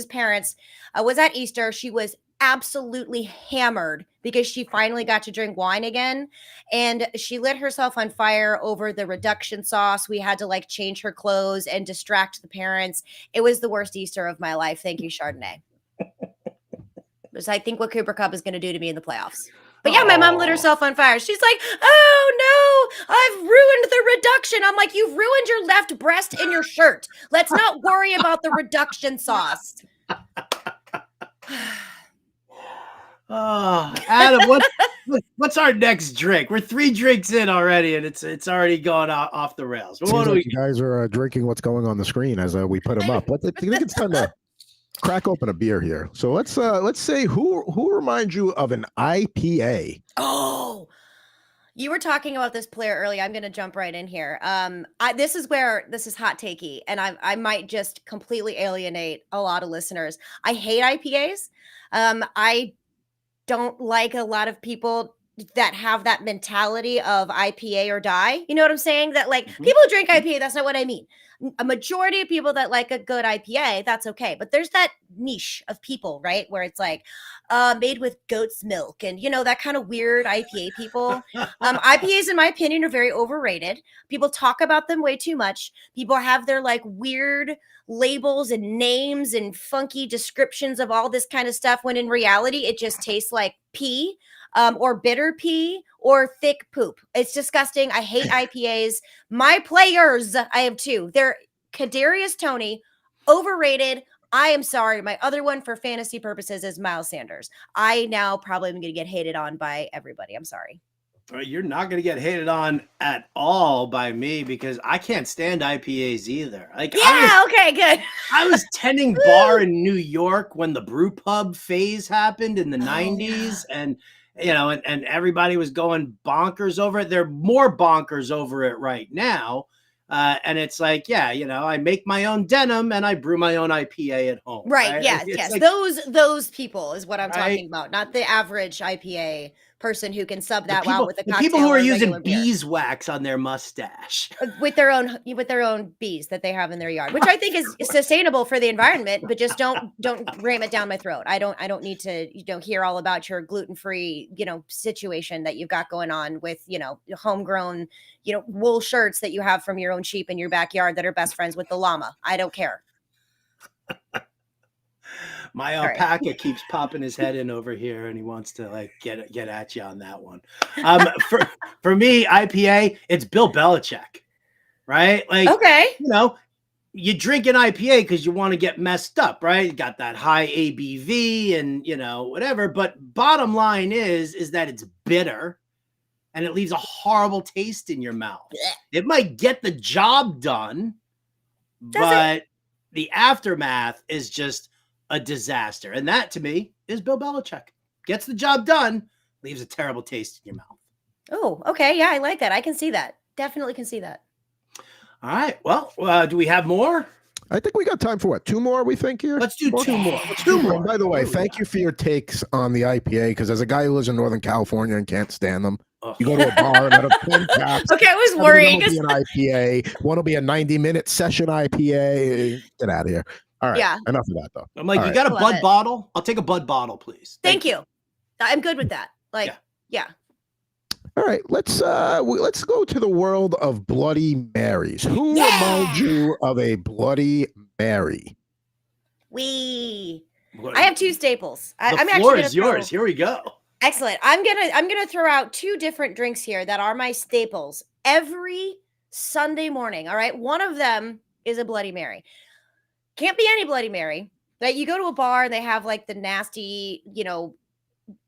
parents, was at Easter. She was absolutely hammered because she finally got to drink wine again, and she lit herself on fire over the reduction sauce. We had to like change her clothes and distract the parents. It was the worst Easter of my life. Thank you, Chardonnay. Because I think what Cooper Cup is going to do to me in the playoffs. But yeah, my mom lit herself on fire. She's like, oh no, I've ruined the reduction. I'm like, you've ruined your left breast in your shirt. Let's not worry about the reduction sauce. Oh, Adam, what's our next drink? We're 3 drinks in already, and it's already going off the rails. But Seems like you guys are drinking what's going on the screen as we put them up. I think it's time to crack open a beer here. So let's say who reminds you of an IPA? Oh, you were talking about this player earlier. I'm going to jump right in here. This is hot takey, and I might just completely alienate a lot of listeners. I hate IPAs. I don't like a lot of people that have that mentality of IPA or die. You know what I'm saying? That like people drink IPA. That's not what I mean. A majority of people that like a good IPA, that's okay. But there's that niche of people, right? Where it's like made with goat's milk and, that kind of weird IPA people. IPAs, in my opinion, are very overrated. People talk about them way too much. People have their like weird labels and names and funky descriptions of all this kind of stuff, when in reality, it just tastes like pee. Or bitter pee or thick poop. It's disgusting. I hate IPAs. My players, I have two. They're Kadarius Toney, overrated. I am sorry. My other one for fantasy purposes is Miles Sanders. I now probably am going to get hated on by everybody. I'm sorry. You're not going to get hated on at all by me because I can't stand IPAs either. Like, okay, good. I was tending bar in New York when the brew pub phase happened in the 90s. Yeah. And and everybody was going bonkers over it. They're more bonkers over it right now. And it's like, I make my own denim and I brew my own IPA at home. Right. Yes. Like, those people is what I'm talking about. Not the average IPA person who can sub that out with a cocktail. People who are using beeswax on their mustache with their own bees that they have in their yard, which I think is sustainable for the environment, but just don't ram it down my throat. I don't need to hear all about your gluten-free situation that you've got going on with homegrown wool shirts that you have from your own sheep in your backyard that are best friends with the llama. I don't care. My alpaca keeps popping his head in over here, and he wants to like get at you on that one. For me, IPA, it's Bill Belichick, right? Like, okay, you drink an IPA because you want to get messed up, right? You got that high ABV and whatever. But bottom line is that it's bitter, and it leaves a horrible taste in your mouth. It might get the job done, but the aftermath is just a disaster. And that to me is Bill Belichick. Gets the job done, leaves a terrible taste in your mouth. Oh, okay. Yeah, I like that. I can see that. Definitely can see that. All right. Well, do we have more? I think we got time for what? 2 more, we think here? Let's do 2 more. 2 more. And by the way, thank you for your takes on the IPA, because as a guy who lives in Northern California and can't stand them, you go to a bar and have a twin caps. Okay, I was worried. One will be an IPA. One will be a 90-minute session IPA. Get out of here. All right. Yeah. Enough of that, though. I'm like, got a Bud bottle? I'll take a Bud bottle, please. Thank you. I'm good with that. Like, yeah. All right. Let's go to the world of Bloody Marys. Who reminds you of a Bloody Mary? I have 2 staples. The floor is yours. Here we go. Excellent. I'm gonna throw out 2 different drinks here that are my staples every Sunday morning. All right. One of them is a Bloody Mary. Can't be any Bloody Mary. Like, you go to a bar and they have like the nasty,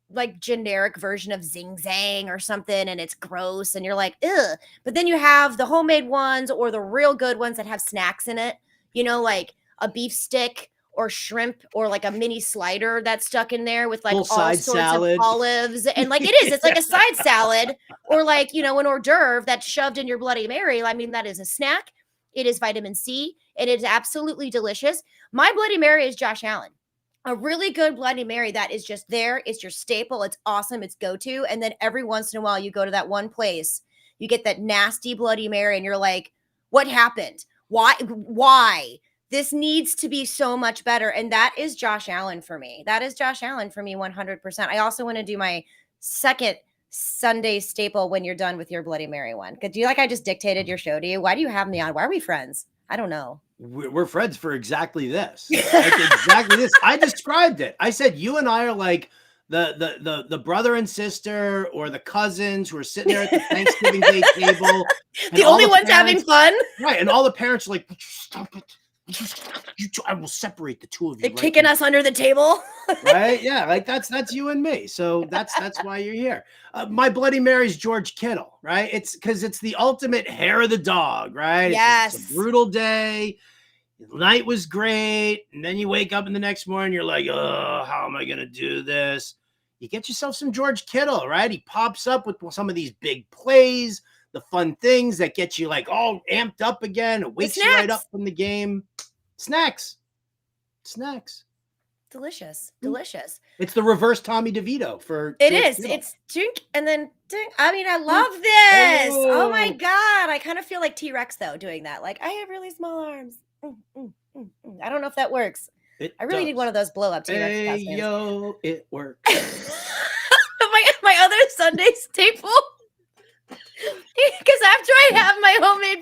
like generic version of Zing Zang or something, and it's gross, and you're like, ugh. But then you have the homemade ones or the real good ones that have snacks in it. Like a beef stick or shrimp or like a mini slider that's stuck in there with like all sorts salad. Of olives. And like it's like a side salad or like, an hors d'oeuvre that's shoved in your Bloody Mary. I mean, that is a snack. It is vitamin C. It is absolutely delicious. My Bloody Mary is Josh Allen. A really good Bloody Mary that is just there. It's your staple. It's awesome. It's go-to. And then every once in a while you go to that one place, you get that nasty Bloody Mary and you're like, what happened? Why? This needs to be so much better. And that is Josh Allen for me. 100%. I also want to do my second Sunday staple when you're done with your Bloody Mary one. Because do you like I just dictated your show to you? Why do you have me on? Why are we friends? I don't know. We're friends for exactly this. Like exactly this. I described it. I said you and I are like the brother and sister or the cousins who are sitting there at the Thanksgiving Day table. The only ones having fun. Right. And all the parents are like, stop it. I will separate the 2 of you. They're kicking us under the table. Right? Yeah. Like that's you and me. So that's why you're here. My Bloody Mary's George Kittle, right? It's because it's the ultimate hair of the dog, right? Yes. It's a brutal day. The night was great. And then you wake up in the next morning, you're like, oh, how am I going to do this? You get yourself some George Kittle, right? He pops up with some of these big plays, the fun things that get you like all amped up again. It wakes you right up from the game. Snacks. Delicious. It's the reverse Tommy DeVito for it is. It's drink and then drink. I mean, I love this. Oh my God. I kind of feel like T-Rex though doing that. Like, I have really small arms. I don't know if that works. I really need one of those blow up T-Rex costumes. It works. my other Sunday staple. Because after I have my homemade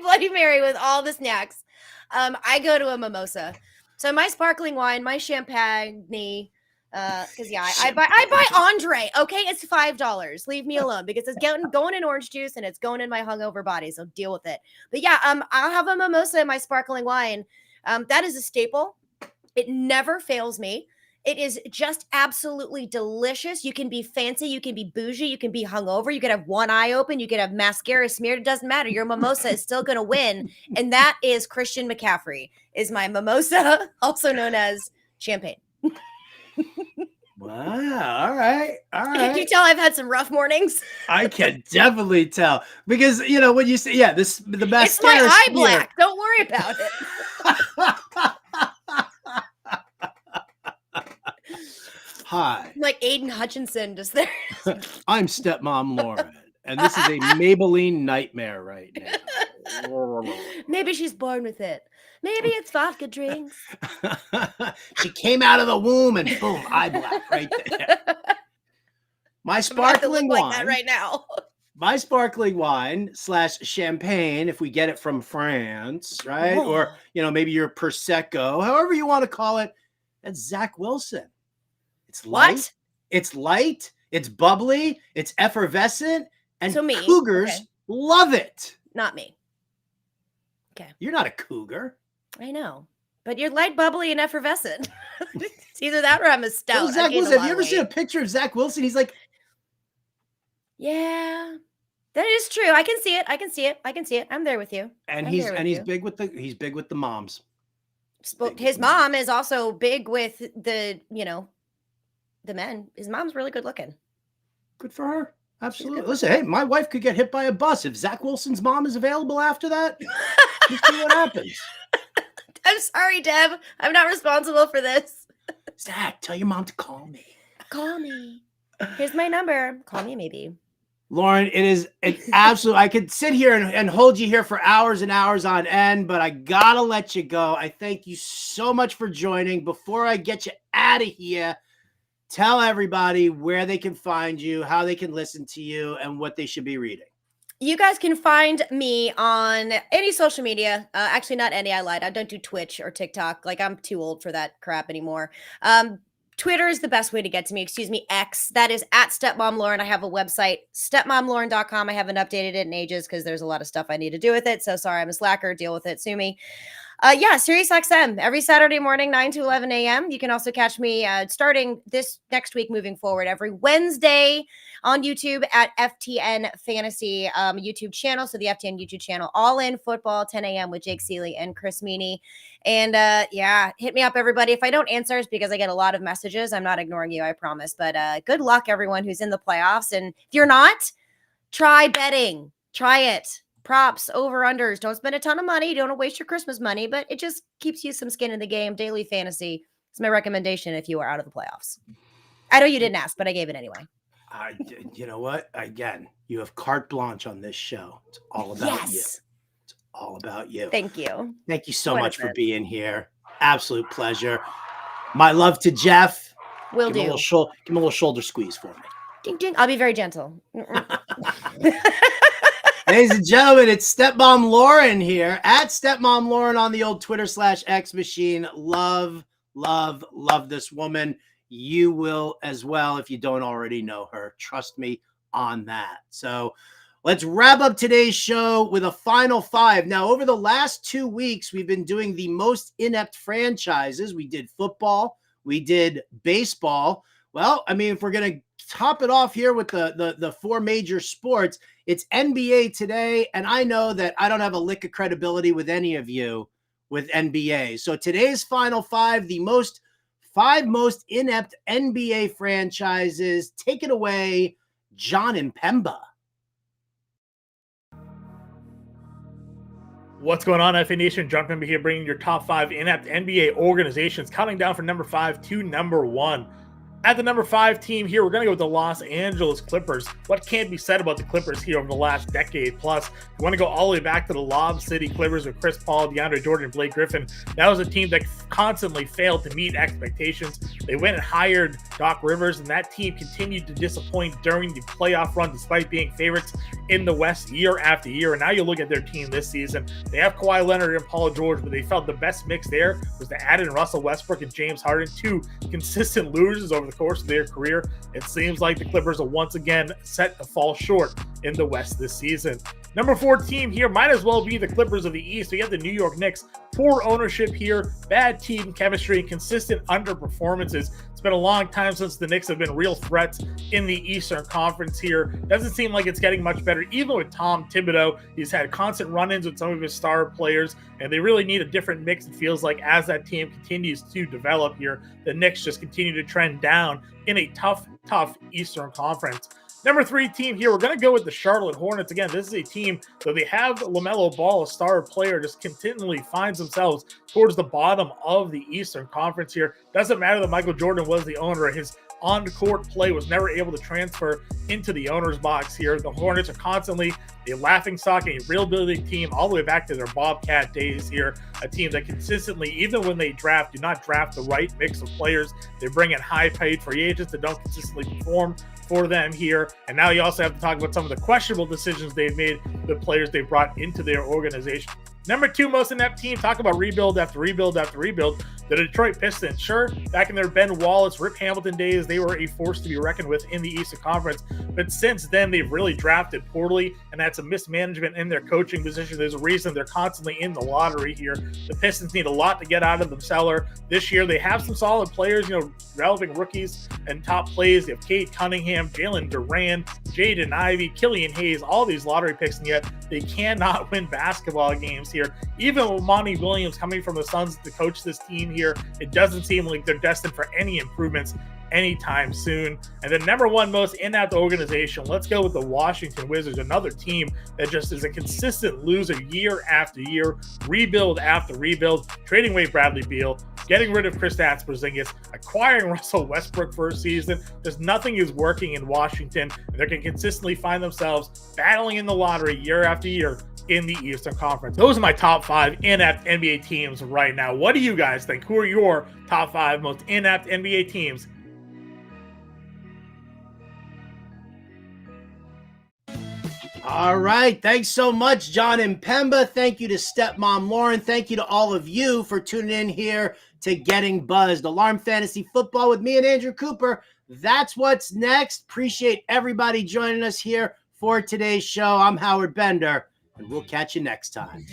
Bloody Mary with all the snacks, I go to a mimosa. So my sparkling wine, my champagne, because I buy Andre. Okay, it's $5. Leave me alone because it's going in orange juice and it's going in my hungover body. So deal with it. But yeah, I'll have a mimosa in my sparkling wine. That is a staple. It never fails me. It is just absolutely delicious. You can be fancy, you can be bougie, you can be hungover, you can have one eye open, you can have mascara smeared. It doesn't matter. Your mimosa is still going to win. And that is Christian McCaffrey, is my mimosa, also known as champagne. Wow. All right. Can you tell I've had some rough mornings? I can definitely tell because, when you say, the best. It's my eye black. Don't worry about it. Hi. Like Aiden Hutchinson just there. I'm Stepmom Lauren, and this is a Maybelline nightmare right now. Maybe she's born with it. Maybe it's vodka drinks. She came out of the womb and boom, eye black right there. My sparkling wine. Like that right now. My sparkling wine / champagne, if we get it from France, right? Oh. Or, maybe your Prosecco, however you want to call it. That's Zach Wilson. It's light. What? It's light. It's bubbly. It's effervescent. And so me. Cougars love it. Not me. Okay. You're not a cougar. I know. But you're light, bubbly, and effervescent. It's either that or I'm a stout. Zach Wilson, have you ever seen a picture of Zach Wilson? He's like, yeah, that is true. I can see it. I'm there with you. And he's big with the moms. His mom is also big with the men. His mom's really good looking. Good for her. Absolutely. Listen, hey, my wife could get hit by a bus. If Zach Wilson's mom is available after that, just see what happens. I'm sorry, Deb. I'm not responsible for this. Zach, tell your mom to call me. Call me. Here's my number. Call me, maybe. Lauren, it is an absolute. I could sit here and hold you here for hours and hours on end, but I gotta let you go. I thank you so much for joining. Before I get you out of here, tell everybody where they can find you, how they can listen to you, and what they should be reading. You guys can find me on any social media. Actually, not any. I lied. I don't do Twitch or TikTok. Like, I'm too old for that crap anymore. Twitter is the best way to get to me. Excuse me, X. That is at Stepmom Lauren. I have a website, stepmomlauren.com. I haven't updated it in ages because there's a lot of stuff I need to do with it. So sorry, I'm a slacker. Deal with it. Sue me. SiriusXM every Saturday morning, 9 to 11 a.m. You can also catch me starting this next week moving forward every Wednesday on YouTube at FTN Fantasy YouTube channel. So the FTN YouTube channel, All In Football, 10 a.m. with Jake Seeley and Chris Meaney. And hit me up, everybody. If I don't answer, it's because I get a lot of messages. I'm not ignoring you, I promise. But good luck, everyone who's in the playoffs. And if you're not, try betting. Try it. Props, over-unders. Don't spend a ton of money. You don't want to waste your Christmas money, but it just keeps you some skin in the game. Daily fantasy is my recommendation if you are out of the playoffs. I know you didn't ask, but I gave it anyway. You know what? Again, you have carte blanche on this show. It's all about you. It's all about you. Thank you. Thank you so much for being here. Absolute pleasure. My love to Jeff. Will do. Give him a little shoulder squeeze for me. Ding, ding. I'll be very gentle. Ladies and gentlemen, it's Stepmom Lauren here at Stepmom Lauren on the old Twitter /X machine. Love this woman. You will as well if you don't already know her. Trust me on that. So let's wrap up today's show with a final five. Now, over the last 2 weeks, we've been doing the most inept franchises. We did football. We did baseball. Well, I mean, if we're going to top it off here with the four major sports, it's NBA today. And I know that I don't have a lick of credibility with any of you with NBA. So today's Final Five, the five most inept NBA franchises. Take it away, John and Pemba. What's going on, FA Nation? John Pemba here, bringing your top 5 inept NBA organizations, counting down from number 5 to number 1. At the number 5 team here, we're going to go with the Los Angeles Clippers. What can't be said about the Clippers here over the last decade plus? You want to go all the way back to the Lob City Clippers with Chris Paul, DeAndre Jordan, and Blake Griffin. That was a team that constantly failed to meet expectations. They went and hired Doc Rivers, and that team continued to disappoint during the playoff run despite being favorites in the West year after year. And now you look at their team this season. They have Kawhi Leonard and Paul George, but they felt the best mix there was to add in Russell Westbrook and James Harden, two consistent losers over the course of their career. It seems like the Clippers are once again set to fall short in the West this season. Number 4 team here might as well be the Clippers of the East. We have the New York Knicks. Poor ownership here, bad team chemistry, consistent underperformances. It's been a long time since the Knicks have been real threats in the Eastern Conference here. Doesn't seem like it's getting much better. Even with Tom Thibodeau, he's had constant run-ins with some of his star players, and they really need a different mix, it feels like, as that team continues to develop here. The Knicks just continue to trend down in a tough Eastern Conference. Number 3 team here, we're going to go with the Charlotte Hornets. Again, this is a team, though they have LaMelo Ball, a star player, just continually finds themselves towards the bottom of the Eastern Conference here. Doesn't matter that Michael Jordan was the owner. His on-court play was never able to transfer into the owner's box here. The Hornets are constantly a laughingstock, a real-building team all the way back to their Bobcat days here. A team that consistently, even when they draft, do not draft the right mix of players. They bring in high-paid free agents that don't consistently perform for them here. And now you also have to talk about some of the questionable decisions they've made, the players they brought into their organization. Number 2 most inept team, talk about rebuild after rebuild after rebuild. The Detroit Pistons. Sure, back in their Ben Wallace, Rip Hamilton days, they were a force to be reckoned with in the Eastern Conference. But since then, they've really drafted poorly, and that's a mismanagement in their coaching position. There's a reason they're constantly in the lottery here. The Pistons need a lot to get out of the cellar this year. They have some solid players, relevant rookies and top plays. They have Cade Cunningham, Jalen Duran, Jaden Ivey, Killian Hayes, all these lottery picks, and yet they cannot win basketball games here. Even with Monty Williams coming from the Suns to coach this team here, it doesn't seem like they're destined for any improvements anytime soon. And the number 1 most inept organization, let's go with the Washington Wizards, another team that just is a consistent loser year after year, rebuild after rebuild, trading away Bradley Beal, getting rid of Kristaps Porzingis, acquiring Russell Westbrook for a season. Just nothing is working in Washington, and they can consistently find themselves battling in the lottery year after year in the Eastern Conference. Those are my top 5 inept NBA teams right now. What do you guys think? Who are your top 5 most inept NBA teams? All right. Thanks so much, John and Pemba. Thank you to Stepmom Lauren. Thank you to all of you for tuning in here to Getting Buzzed. Alarm Fantasy Football with me and Andrew Cooper. That's what's next. Appreciate everybody joining us here for today's show. I'm Howard Bender, and we'll catch you next time.